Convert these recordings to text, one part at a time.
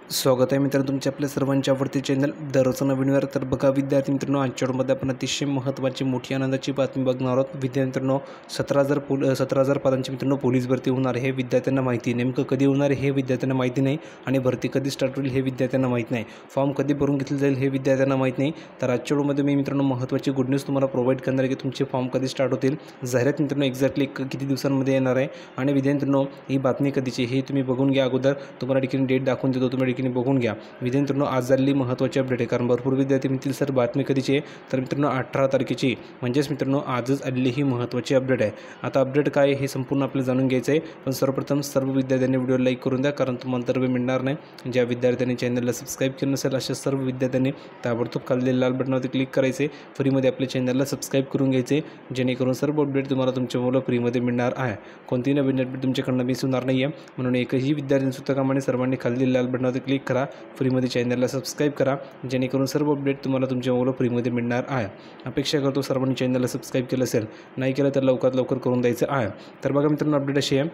स्वागत आहे मित्रांनो तुमच्या आपल्या सर्वांच्या आवडते चॅनल दररोजचा नवीन वेळ. तर बघा विद्यार्थी मित्रांनो, आजच्या व्हिडिओमध्ये आपण अतिशय महत्त्वाची मोठी आनंदाची बातमी बघणार आहोत. विद्यार्थी मित्रांनो, 17,000 पदांची मित्रांनो पोलीस भरती होणार आहे हे विद्यार्थ्यांना माहिती. नेमकं कधी होणार आहे हे विद्यार्थ्यांना माहिती नाही आणि भरती कधी स्टार्ट होईल हे विद्यार्थ्यांना माहीत नाही. फॉर्म कधी भरून घेतले जाईल हे विद्यार्थ्यांना माहीत नाही. तर आजच्या व्हिडिओमध्ये मी मित्रांनो महत्त्वाची गुड न्यूज तुम्हाला प्रोव्हाइड करणार आहे की तुमचे फॉर्म कधी स्टार्ट होतील, जाहिरात मित्रांनो एक्झॅक्टली किती दिवसांमध्ये येणार आहे आणि विद्यार्थी मित्रांनो ही बातमी कधीची हे तुम्ही बघून घ्या. अगोदर तुम्हाला ठिकाणी डेट दाखवून देतो, तुम्ही ठिकाणी बघून घ्या. विद्यार्थी मित्रांनो आज झालेली महत्त्वाची अपडेट आहे, कारण भरपूर विद्यार्थी म्हणतील सर बातमी कधीची आहे, तर मित्रांनो 18 तारखेची म्हणजेच मित्रांनो आजच आलेली ही महत्त्वाची अपडेट आहे. आता अपडेट काय हे संपूर्ण आपल्याला जाणून घ्यायचं आहे, पण सर्वप्रथम सर्व विद्यार्थ्यांनी व्हिडिओ लाईक करून द्या, कारण तुम्हाला तर मिळणार नाही. ज्या विद्यार्थ्यांनी चॅनलला सबस्क्राईब केलं नसेल अशा सर्व विद्यार्थ्यांनी ताबडतोब खाली लाल बटनावरती क्लिक करायचे, फ्रीमध्ये आपल्या चॅनलला सबस्क्राईब करून घ्यायचे, जेणेकरून सर्व अपडेट तुम्हाला तुमच्या मुलं फ्रीमध्ये मिळणार आहे. कोणतीही नवीन अपडेट तुमच्याकडनं मिस होणार नाही आहे, म्हणून एकही विद्यार्थी सुद्धा कामाने सर्वांनी खाली लाल बटनावरती क्लिक करा, फ्रीमध्ये चॅनलला सबस्क्राईब करा, जेणेकरून सर्व अपडेट तुम्हाला तुमच्या मुलं फ्रीमध्ये मिळणार आहे. अपेक्षा करतो सर्वांनी चॅनलला सबस्क्राईब केलं असेल, नाही केलं तर लवकरात लवकर करून द्यायचं आहे. तर बघा मित्रांनो अपडेट अशी आहे,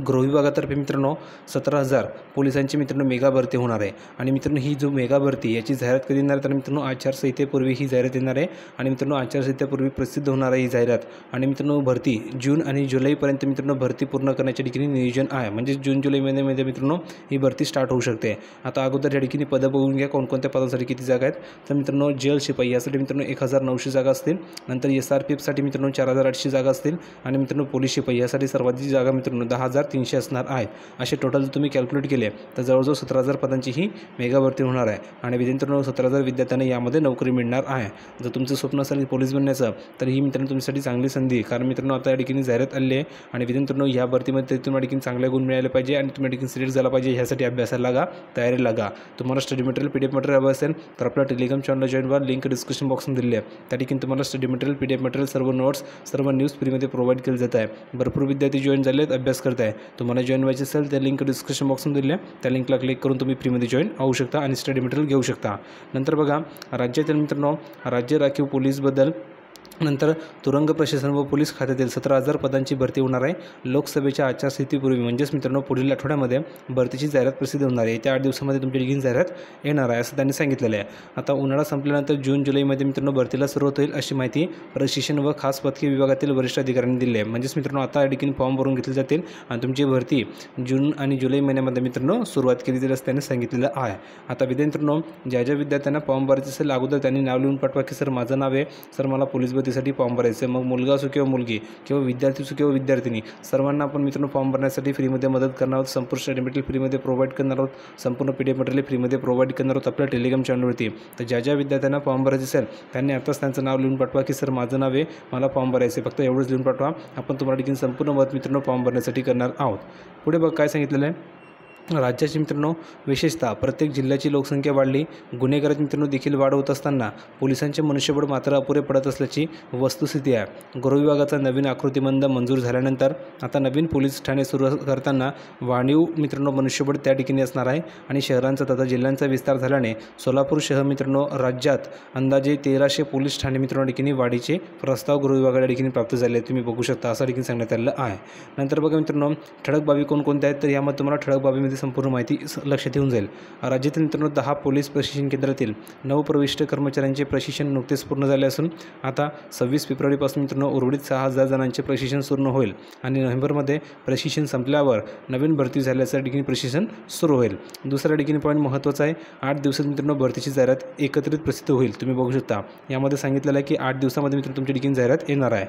गृह विभागातर्फे मित्रांनो 17,000 पोलिसांची मित्रांनो मेगा भरती होणार आहे. आणि मित्रांनो ही जो मेगा भरती याची जाहिरात कधी येणार, तर मित्रांनो आचारसंहितेपूर्वी ही जाहिरात येणार आहे आणि मित्रांनो आचारसंहितेपूर्वी प्रसिद्ध होणार आहे ही जाहिरात. आणि मित्रांनो भरती जून आणि जुलैपर्यंत मित्रांनो भरती पूर्ण करण्याच्या ठिकाणी नियोजन आहे, म्हणजे जून जुलै महिन्यामध्ये मित्रांनो ही भरती स्टार्ट होऊ शकते. आता अगोदर या ठिकाणी पदं बघून घ्या, कोणकोणत्या पदांसाठी किती जागा आहेत. तर मित्रांनो जेल शिपाई यासाठी मित्रांनो 1,900 जागा असतील. नंतर SRPFसाठी मित्रांनो 4,800 जागा असतील. आणि मित्रांनो पोलीस शिपाई यासाठी सर्वाधिक जागा मित्रांनो 10,300 असणार आहे. असे टोटल जर तुम्ही कॅल्क्युलेट केले तर जवळजवळ 17,000 पदांची ही मेगा भरती होणार आहे. आणि मित्रांनो 17,000 विद्यार्थ्यांना यामध्ये नोकरी मिळणार आहे. जर तुमचं स्वप्न असेल पोलीस बनण्याचं, तर ही मित्रांनो तुमच्यासाठी चांगली संधी आहे, कारण मित्रांनो आता या ठिकाणी जाहिरात आली आहे. आणि मित्रांनो ह्या भरतीमध्ये तुम्हाला ठिकाणी चांगले गुण मिळाले पाहिजे आणि तुम्हाला ठिकाणी सिलेक्ट झाला पाहिजे. ह्यासाठी अभ्यासाला लागा, तयारी लागा. तुम्हाला स्टडी मटेरियल PDF मटेरियल हवं असेल तर आपल्या टेलिग्राम चॅनलला जॉईन व्हा, लिंक डिस्क्रिप्शन बॉक्समध्ये दिली आहे. त्या ठिकाणी तुम्हाला स्टडी मटेरियल PDF मटेरियल सर्व नोट्स सर्व न्यूज फ्रीमध्ये प्रोव्हाइड केलं जात आहे. भरपूर विद्यार्थी जॉईन झाले आहेत, अभ्यास करत आहे. तुम्हाला जॉईन व्हायचे असेल त्या लिंक डिस्क्रिप्शन बॉक्समध्ये दिली आहे, त्या लिंकला क्लिक करून तुम्ही फ्रीमध्ये जॉईन होऊ शकता आणि स्टडी मटेरियल घेऊ शकता. नंतर बघा राज्यातील मित्रांनो राज्य राखीव पोलीसबद्दल नंतर तुरुंग प्रशासन व पोलीस खात्यातील 17,000 पदांची भरती होणार आहे. लोकसभेच्या आचारसंहितेपूर्वी म्हणजेच मित्रांनो पुढील आठवड्यामध्ये भरतीची जाहिरात प्रसिद्ध होणार आहे. त्या 8 दिवसामध्ये तुमची ठिकाणी जाहिरात येणार आहे असं त्यांनी सांगितलेलं आहे. आता उन्हाळा संपल्यानंतर जून जुलैमध्ये मित्रांनो भरतीला सुरुवात होईल अशी माहिती प्रशिक्षण व खास पथके विभागातील वरिष्ठ अधिकाऱ्यांनी दिली आहे. म्हणजेच मित्रांनो आता या ठिकाणी फॉर्म भरून घेतले जातील आणि तुमची भरती जून आणि जुलै महिन्यामध्ये मित्रांनो सुरुवात केली जाईल असं त्यांनी सांगितलेलं आहे. आता मित्रांनो ज्या ज्या विद्यार्थ्यांना फॉर्म भरायचे असेल अगोदर त्यांनी नाव लिहून पाठवा की सर माझं नाव आहे, सर मला पोलीस भरतीसाठी फॉर्म भरायचं आहे. मग मुलगा असो किंवा मुलगी किंवा विद्यार्थी असो किंवा विद्यार्थिनी, सर्वांना आपण मित्रांनो फॉर्म भरण्यासाठी फ्रीमध्ये मदत करणार आहोत. संपूर्ण स्टडी मटेरियल फ्रीमध्ये प्रोव्हाइड करणार आहोत, संपूर्ण PDF मटेरियल फ्रीमध्ये प्रोव्हाइड करणार आहोत आपल्या टेलिग्राम चॅनलवरती. तर ज्या ज्या विद्यार्थ्यांना फॉर्म भरायचे असेल त्यांनी आताच त्यांचं नाव लिहून पाठवा की सर माझं नाव आहे, मला फॉर्म भरायचं आहे. फक्त एवढंच लिहून पाठवा, आपण तुम्हाला ठिकाणी संपूर्ण मदत मित्रांनो फॉर्म भरण्यासाठी करणार आहोत. पुढे बघ काय सांगितलेलं आहे, राज्याची मित्रांनो विशेषतः प्रत्येक जिल्ह्याची लोकसंख्या वाढली, गुन्हेगारात मित्रांनो देखील वाढ होत असताना पोलिसांचे मनुष्यबळ मात्र अपुरे पडत असल्याची वस्तुस्थिती आहे. गृह विभागाचा नवीन आकृतिबंध मंजूर झाल्यानंतर आता नवीन पोलीस ठाणे सुरू करताना वाढीव मित्रांनो मनुष्यबळ त्या ठिकाणी असणार आहे. आणि शहरांचा तथा जिल्ह्यांचा विस्तार झाल्याने सोलापूर शहर मित्रांनो राज्यात अंदाजे 1,300 पोलीस ठाणे मित्रांनो ठिकाणी वाढीचे प्रस्ताव गृह विभागाच्या ठिकाणी प्राप्त झाले, तुम्ही बघू शकता असं ठिकाणी सांगण्यात आलेलं आहे. नंतर बघा मित्रांनो ठळक बाबी कोणकोणत्या आहेत, तर यामध्ये तुम्हाला ठळक बाबीमध्ये संपूर्ण माहिती लक्षात येऊन जाईल. राज्यातील मित्रांनो 10 पोलीस प्रशिक्षण केंद्रातील नवप्रविष्ट कर्मचाऱ्यांचे प्रशिक्षण नुकतेच पूर्ण झाले असून आता 26 फेब्रुवारीपासून मित्रांनो उर्वरित 6,000 जणांचे प्रशिक्षण पूर्ण होईल. आणि नोव्हेंबरमध्ये प्रशिक्षण संपल्यावर नवीन भरती झाल्याच्या ठिकाणी प्रशिक्षण सुरू होईल. दुसऱ्या ठिकाणी पॉईंट महत्त्वाचा आहे, 8 दिवसात मित्रांनो भरतीची जाहिरात एकत्रित प्रसिद्ध होईल, तुम्ही बघू शकता. यामध्ये सांगितलेलं आहे की 8 दिवसामध्ये मित्रांनो तुमच्या ठिकाणी जाहिरात येणार आहे.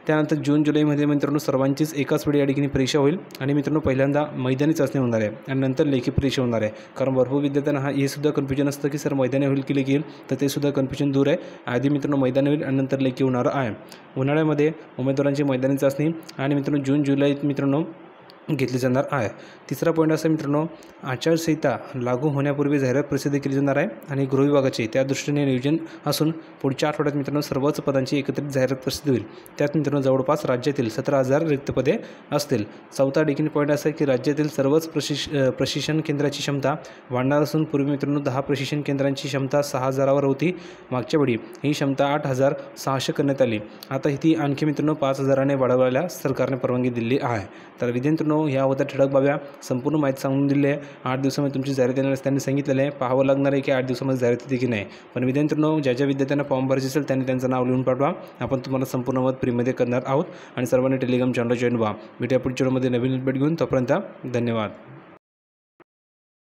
त्यानंतर जून जुलैमध्ये मित्रांनो सर्वांचीच एकाच वेळी या ठिकाणी परीक्षा होईल. आणि मित्रांनो पहिल्यांदा मैदानी चाचणी होणार आहे आणि नंतर लेखी परीक्षा होणार आहे. कारण भरपूर विद्यार्थ्यांना हे सुद्धा कन्फ्युजन असतं की सर मैदानी होईल की लेखी येईल, तर ते सुद्धा कन्फ्युजन दूर आहे. आधी मित्रांनो मैदानी होईल आणि नंतर लेखी होणार आहे. उन्हाळ्यामध्ये उमेदवारांची मैदानी चाचणी आणि मित्रांनो जून जुलैत मित्रांनो घेतली जाणार आहे. तिसरा पॉईंट असा मित्रांनो, आचारसंहिता लागू होण्यापूर्वी जाहिरात प्रसिद्ध केली जाणार आहे आणि गृह विभागाचे त्या दृष्टीने नियोजन असून पुढच्या आठवड्यात मित्रांनो सर्वच पदांची एकत्रित जाहिरात प्रसिद्ध होईल. त्यात मित्रांनो जवळपास राज्यातील 17,000 रिक्त पदे असतील. चौथा देखील पॉईंट असा आहे की राज्यातील सर्वच प्रशिक्षण केंद्राची क्षमता वाढणार असून पूर्वी मित्रांनो 10 प्रशिक्षण केंद्रांची क्षमता 6,000वर होती. मागच्या वेळी ही क्षमता 8,600 करण्यात आली. आता ती आणखी मित्रांनो 5,000ने वाढवायला सरकारने परवानगी दिली आहे. तर विद्यार्थ्यांनो मित्रांनो, ह्या होत्या ठळक बाब्या. संपूर्ण माहिती सांगून दिली आहे. 8 दिवसामध्ये तुमची जाहिरात येणार त्यांनी सांगितलेलं आहे. पाहावं लागणार आहे की 8 दिवसामध्ये जाहिरात येते की नाही. पण विद्यार्थ्यांनो, ज्या विद्यार्थ्यांना फॉर्म भरायचे असेल त्यांनी त्यांचं नाव लिहून पाठवा. आपण तुम्हाला संपूर्ण मत फ्रीमध्ये करणार आहोत आणि सर्वांनी टेलिग्राम चॅनल जॉईन व्हा. भेटूया पुढच्या व्हिडिओमध्ये नवीन अपडेट घेऊन. तोपर्यंत धन्यवाद.